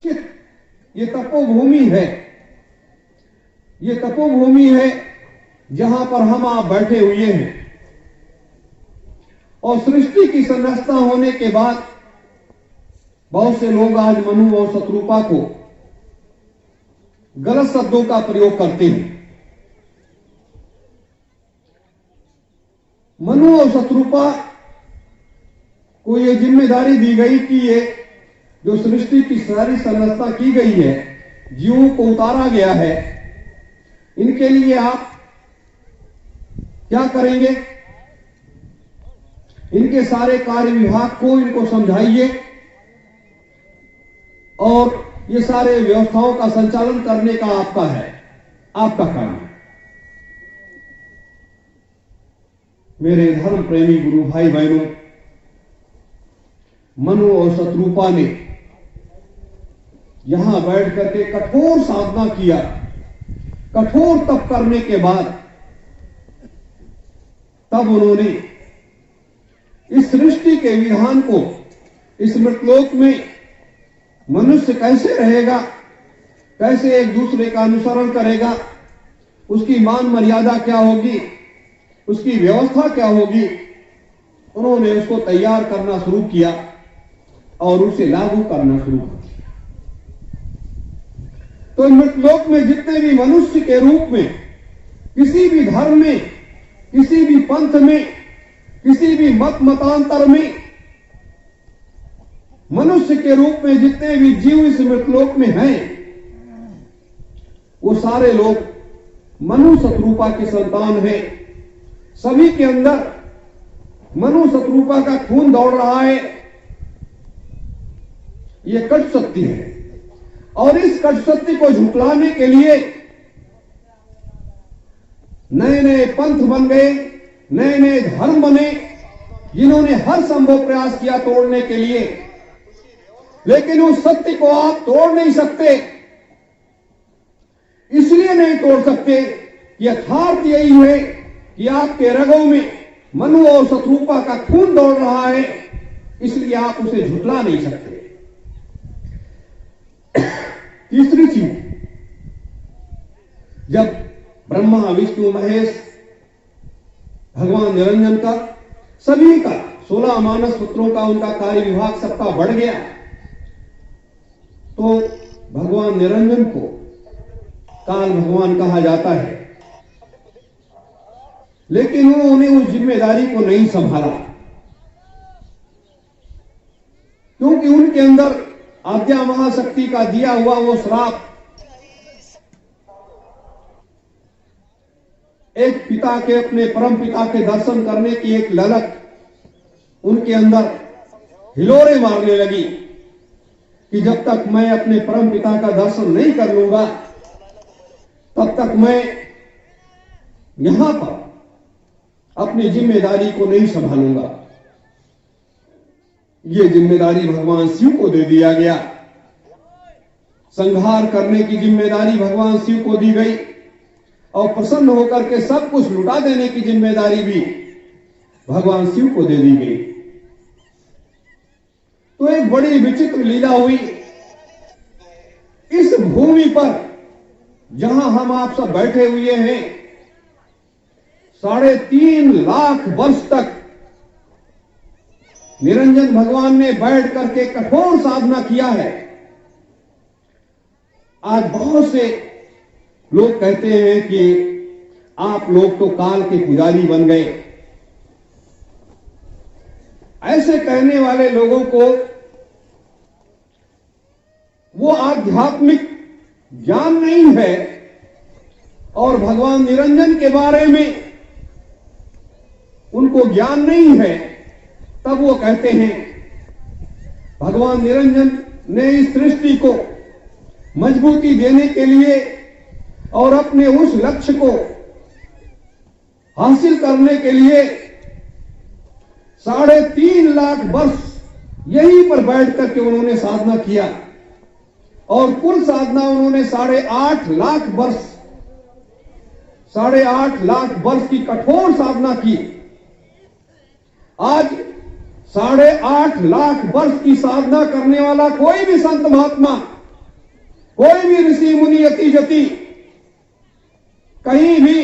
ये तपोभूमि है, ये तपोभूमि है जहां पर हम आप बैठे हुए हैं। और सृष्टि की संरचना होने के बाद बहुत से लोग आज मनु और शत्रुपा को गलत शब्दों का प्रयोग करते हैं। मनु और शत्रुपा को यह जिम्मेदारी दी गई कि ये जो सृष्टि की सारी संरचना की गई है, जीवों को उतारा गया है, इनके लिए आप क्या करेंगे? इनके सारे कार्य विभाग को इनको समझाइए और ये सारे व्यवस्थाओं का संचालन करने का आपका काम है। मेरे धर्म प्रेमी गुरु भाई बहनों, मनु और शत्रुपा ने यहां बैठ करके कठोर साधना किया। कठोर तप करने के बाद तब उन्होंने इस सृष्टि के विधान को, इस मृतलोक में मनुष्य कैसे रहेगा, कैसे एक दूसरे का अनुसरण करेगा, उसकी मान मर्यादा क्या होगी, उसकी व्यवस्था क्या होगी, उन्होंने उसको तैयार करना शुरू किया और उसे लागू करना शुरू किया। तो मृतलोक में जितने भी मनुष्य के रूप में, किसी भी धर्म में, किसी भी पंथ में, किसी भी मतांतर में मनुष्य के रूप में जितने भी जीव इस मृतलोक में हैं, वो सारे लोग मनु शत्रुपा के संतान हैं। सभी के अंदर मनु शत्रुपा का खून दौड़ रहा है। ये कट शक्ति है और इस कट शक्ति को झुकलाने के लिए नए नए पंथ बन गए, नए नए धर्म बने, जिन्होंने हर संभव प्रयास किया तोड़ने के लिए। लेकिन उस सत्य को आप तोड़ नहीं सकते। इसलिए नहीं तोड़ सकते कि यथार्थ यही है कि आपके रगों में मनु और शत्रुपा का खून दौड़ रहा है, इसलिए आप उसे झुटला नहीं सकते। तीसरी चीज, जब ब्रह्मा विष्णु महेश भगवान निरंजन का, सभी का 16 मानस पुत्रों का, उनका कार्य विभाग सबका बढ़ गया, तो भगवान निरंजन को काल भगवान कहा जाता है। लेकिन उन्होंने उस जिम्मेदारी को नहीं संभाला, क्योंकि उनके अंदर आद्या महाशक्ति का दिया हुआ वो श्राप, एक पिता के, अपने परम पिता के दर्शन करने की एक ललक उनके अंदर हिलोरे मारने लगी कि जब तक मैं अपने परम पिता का दर्शन नहीं कर लूंगा, तब तक मैं यहां पर अपनी जिम्मेदारी को नहीं संभालूंगा। ये जिम्मेदारी भगवान शिव को दे दिया गया। संहार करने की जिम्मेदारी भगवान शिव को दी गई और प्रसन्न होकर के सब कुछ लुटा देने की जिम्मेदारी भी भगवान शिव को दे दी गई। तो एक बड़ी विचित्र लीला हुई। इस भूमि पर जहां हम आप सब बैठे हुए हैं, 3.5 लाख वर्ष तक निरंजन भगवान ने बैठ करके कठोर साधना किया है। आज बहुत से लोग कहते हैं कि आप लोग तो काल के पुजारी बन गए। ऐसे कहने वाले लोगों को वो आध्यात्मिक ज्ञान नहीं है और भगवान निरंजन के बारे में उनको ज्ञान नहीं है, तब वो कहते हैं भगवान निरंजन ने इस सृष्टि को मजबूती देने के लिए और अपने उस लक्ष्य को हासिल करने के लिए 3.5 लाख वर्ष यहीं पर बैठ करके उन्होंने साधना किया और कुल साधना उन्होंने 8.5 लाख वर्ष 8.5 लाख वर्ष की कठोर साधना की। आज 8.5 लाख वर्ष की साधना करने वाला कोई भी संत महात्मा कोई भी ऋषि मुनि यति जति कहीं भी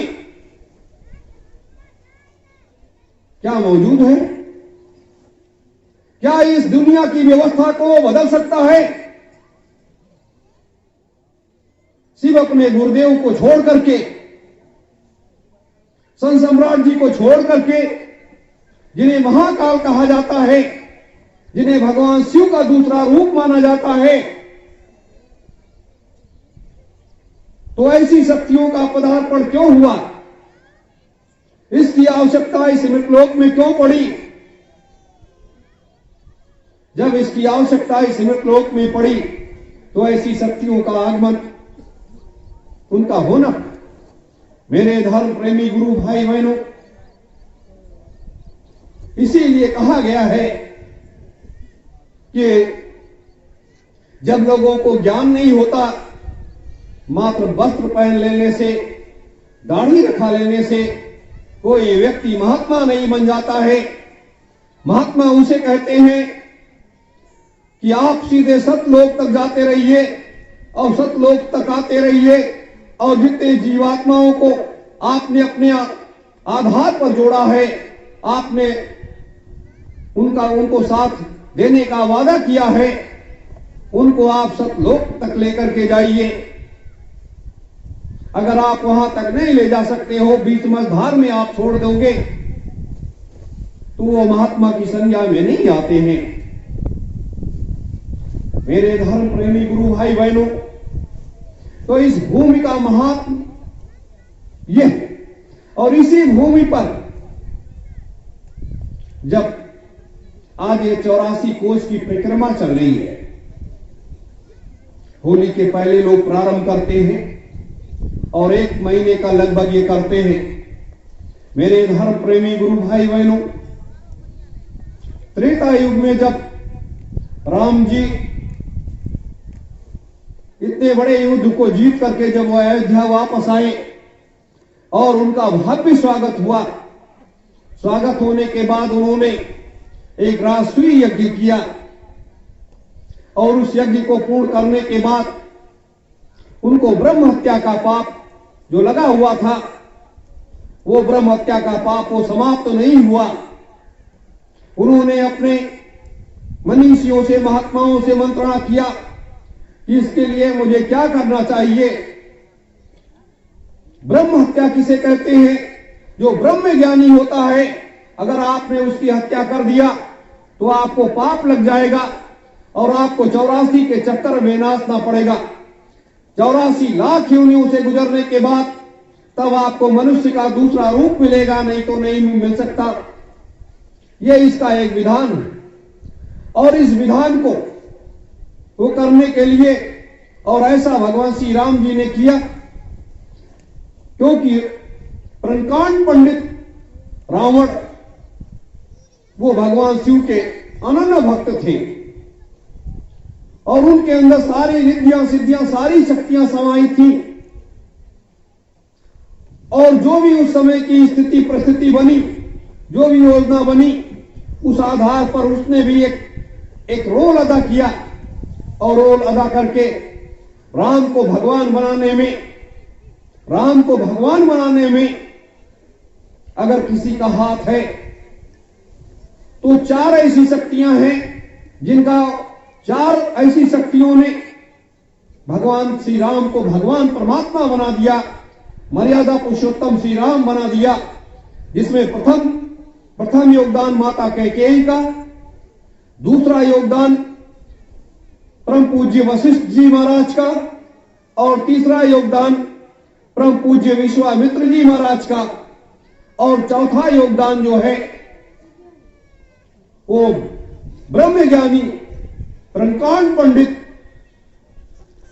क्या मौजूद है? क्या इस दुनिया की व्यवस्था को बदल सकता है? शिव अपने गुरुदेव को छोड़ करके, सन सम्राट जी को छोड़ करके, जिन्हें महाकाल कहा जाता है, जिन्हें भगवान शिव का दूसरा रूप माना जाता है, तो ऐसी शक्तियों का पदार्पण क्यों हुआ? इसकी आवश्यकता इस मृतलोक में क्यों पड़ी? जब इसकी आवश्यकता इस मृतलोक में पड़ी तो ऐसी शक्तियों का आगमन, उनका होना, मेरे धर्म प्रेमी गुरु भाई बहनों, इसीलिए कहा गया है कि जब लोगों को ज्ञान नहीं होता, मात्र वस्त्र पहन लेने से, दाढ़ी रखा लेने से कोई व्यक्ति महात्मा नहीं बन जाता है। महात्मा उसे कहते हैं कि आप सीधे सतलोक तक जाते रहिए और सतलोक तक आते रहिए, और जितने जीवात्माओं को आपने अपने आधार पर जोड़ा है, आपने उनको साथ देने का वादा किया है, उनको आप सतलोक तक लेकर के जाइए। अगर आप वहां तक नहीं ले जा सकते हो, बीच मझधार में आप छोड़ दोगे, तो वो महात्मा की संज्ञा में नहीं आते हैं। मेरे धर्म प्रेमी गुरु भाई बहनों, तो इस भूमि का महात्म यह, और इसी भूमि पर जब आज ये 84 कोस की परिक्रमा चल रही है, होली के पहले लोग प्रारंभ करते हैं और 1 महीने का लगभग ये करते हैं। मेरे धर्म प्रेमी गुरु भाई बहनों, त्रेता युग में जब राम जी इतने बड़े युद्ध को जीत करके जब वो अयोध्या वापस आए और उनका भव्य स्वागत हुआ, स्वागत होने के बाद उन्होंने एक राष्ट्रीय यज्ञ किया, और उस यज्ञ को पूर्ण करने के बाद उनको ब्रह्म हत्या का पाप जो लगा हुआ था, वो ब्रह्म हत्या का पाप वो समाप्त तो नहीं हुआ। उन्होंने अपने मनीषियों से, महात्माओं से मंत्रणा किया कि इसके लिए मुझे क्या करना चाहिए। ब्रह्म हत्या किसे कहते हैं? जो ब्रह्म ज्ञानी होता है, अगर आपने उसकी हत्या कर दिया तो आपको पाप लग जाएगा और आपको 84 के चक्कर में नाचना पड़ेगा। 84 लाख योनियों से गुजरने के बाद तब आपको मनुष्य का दूसरा रूप मिलेगा, नहीं तो नहीं मिल सकता। यह इसका एक विधान है, और इस विधान को वो करने के लिए, और ऐसा भगवान श्री राम जी ने किया, क्योंकि प्रकांड पंडित रावण वो भगवान शिव के अनन्य भक्त थे, और उनके अंदर सारी रिद्धियां सिद्धियां, सारी शक्तियां समाई थी। और जो भी उस समय की स्थिति परिस्थिति बनी, जो भी योजना बनी, उस आधार पर उसने भी एक रोल अदा किया, और रोल अदा करके राम को भगवान बनाने में अगर किसी का हाथ है तो 4 ऐसी शक्तियां हैं जिनका 4 ऐसी शक्तियों ने भगवान श्री राम को भगवान परमात्मा बना दिया, मर्यादा पुरुषोत्तम श्री राम बना दिया। जिसमें प्रथम योगदान माता कैकेयी का, दूसरा योगदान परम पूज्य वशिष्ठ जी महाराज का, और तीसरा योगदान परम पूज्य विश्वामित्र जी महाराज का, और चौथा योगदान जो है वो ब्रह्म ज्ञानी प्रकांड पंडित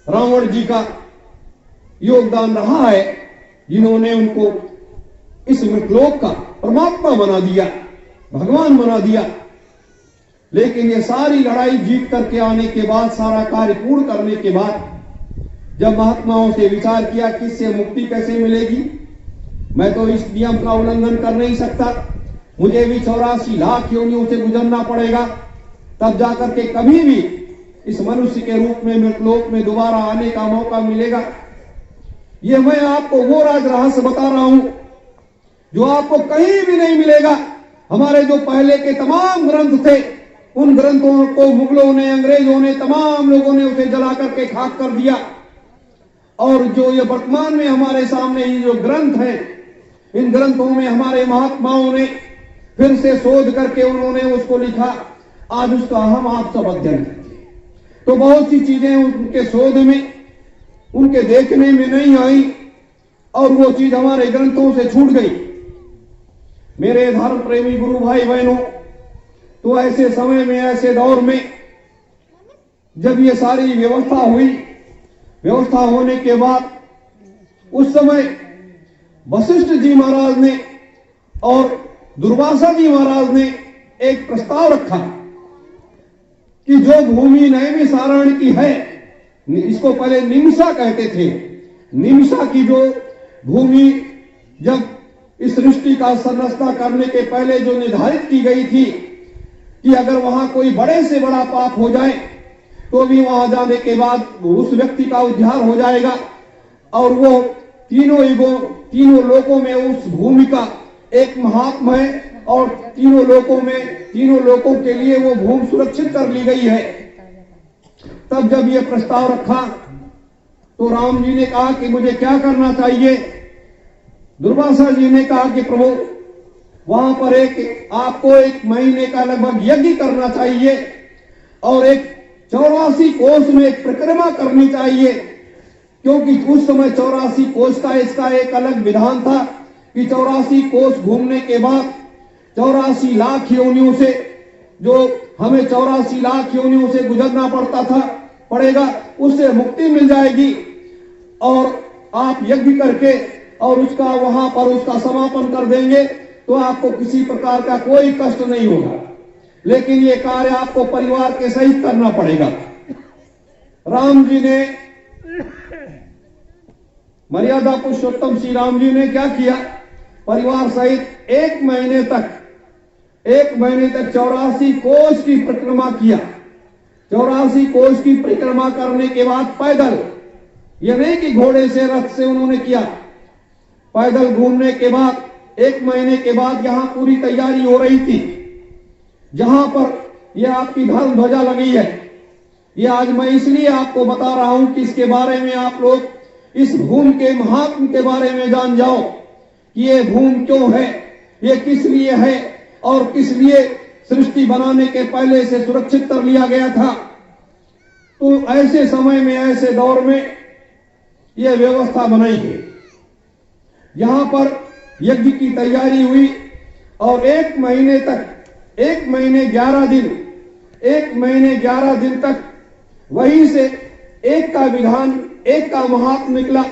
रावण जी का योगदान रहा है, जिन्होंने उनको इस मृतलोक का परमात्मा बना दिया, भगवान बना दिया। लेकिन ये सारी लड़ाई जीत करके आने के बाद, सारा कार्य पूर्ण करने के बाद, जब महात्माओं से विचार किया कि इससे मुक्ति कैसे मिलेगी, मैं तो इस नियम का उल्लंघन कर नहीं सकता, मुझे भी 84 लाख योनियों से गुजरना पड़ेगा, तब जाकर के कभी भी इस मनुष्य के रूप में मृतलोक में दोबारा आने का मौका मिलेगा। ये मैं आपको वो राज रहस्य बता रहा हूं जो आपको कहीं भी नहीं मिलेगा। हमारे जो पहले के तमाम ग्रंथ थे, उन ग्रंथों को मुगलों ने, अंग्रेजों ने, तमाम लोगों ने उसे जला करके खाक कर दिया। और जो ये वर्तमान में हमारे सामने ये जो ग्रंथ हैं, इन ग्रंथों में हमारे महात्माओं ने फिर से शोध करके उन्होंने उसको लिखा। आज उसका हम आप सब अध्ययन करेंगे। तो बहुत सी चीजें उनके शोध में, उनके देखने में नहीं आई और वो चीज हमारे ग्रंथों से छूट गई। मेरे धर्म प्रेमी गुरु भाई बहनों, तो ऐसे समय में, ऐसे दौर में जब ये सारी व्यवस्था हुई, व्यवस्था होने के बाद उस समय वशिष्ठ जी महाराज ने और दुर्वासा जी महाराज ने एक प्रस्ताव रखा कि जो भूमि नैमिषारण्य की है, इसको पहले निमिषा कहते थे, निमिषा की जो भूमि जब इस सृष्टि का संरचना करने के पहले जो निर्धारित की गई थी कि अगर वहां कोई बड़े से बड़ा पाप हो जाए तो भी वहां जाने के बाद उस व्यक्ति का उद्धार हो जाएगा और वो तीनों लोकों में उस भूमि का एक महात्मा है और तीनों लोकों के लिए वो भूमि सुरक्षित कर ली गई है। तब जब ये प्रस्ताव रखा तो राम जी ने कहा कि मुझे क्या करना चाहिए। दुर्वासा जी ने कहा कि प्रभु, वहां पर आपको 1 महीने का लगभग यज्ञ करना चाहिए और एक 84 कोस में एक परिक्रमा करनी चाहिए, क्योंकि उस समय 84 कोस का इसका एक अलग विधान था कि 84 कोस घूमने के बाद 84 लाख योनियों से, जो हमें 84 लाख योनियों से गुजरना पड़ेगा, उससे मुक्ति मिल जाएगी और आप यज्ञ करके और उसका वहां पर उसका समापन कर देंगे तो आपको किसी प्रकार का कोई कष्ट नहीं होगा। लेकिन ये कार्य आपको परिवार के सहित करना पड़ेगा। राम जी ने, मर्यादा पुरुषोत्तम श्री राम जी ने क्या किया, परिवार सहित 1 महीने तक 84 कोस की परिक्रमा किया। 84 कोस की परिक्रमा करने के बाद पैदल, यह नहीं कि घोड़े से, रथ से उन्होंने किया, पैदल घूमने के बाद 1 महीने के बाद यहां पूरी तैयारी हो रही थी। जहां पर यह आपकी धर्म ध्वजा लगी है, यह आज मैं इसलिए आपको बता रहा हूं कि इसके बारे में आप लोग इस भूमि के महात्म के बारे में जान जाओ कि ये भूमि क्यों है, ये किस लिए है और किस लिए सृष्टि बनाने के पहले से सुरक्षित कर लिया गया था। तो ऐसे समय में, ऐसे दौर में यह व्यवस्था बनाई गई। यहां पर यज्ञ की तैयारी हुई और 1 महीने तक, 1 महीने 11 दिन तक वहीं से एक का विधान, एक का महात्म निकला।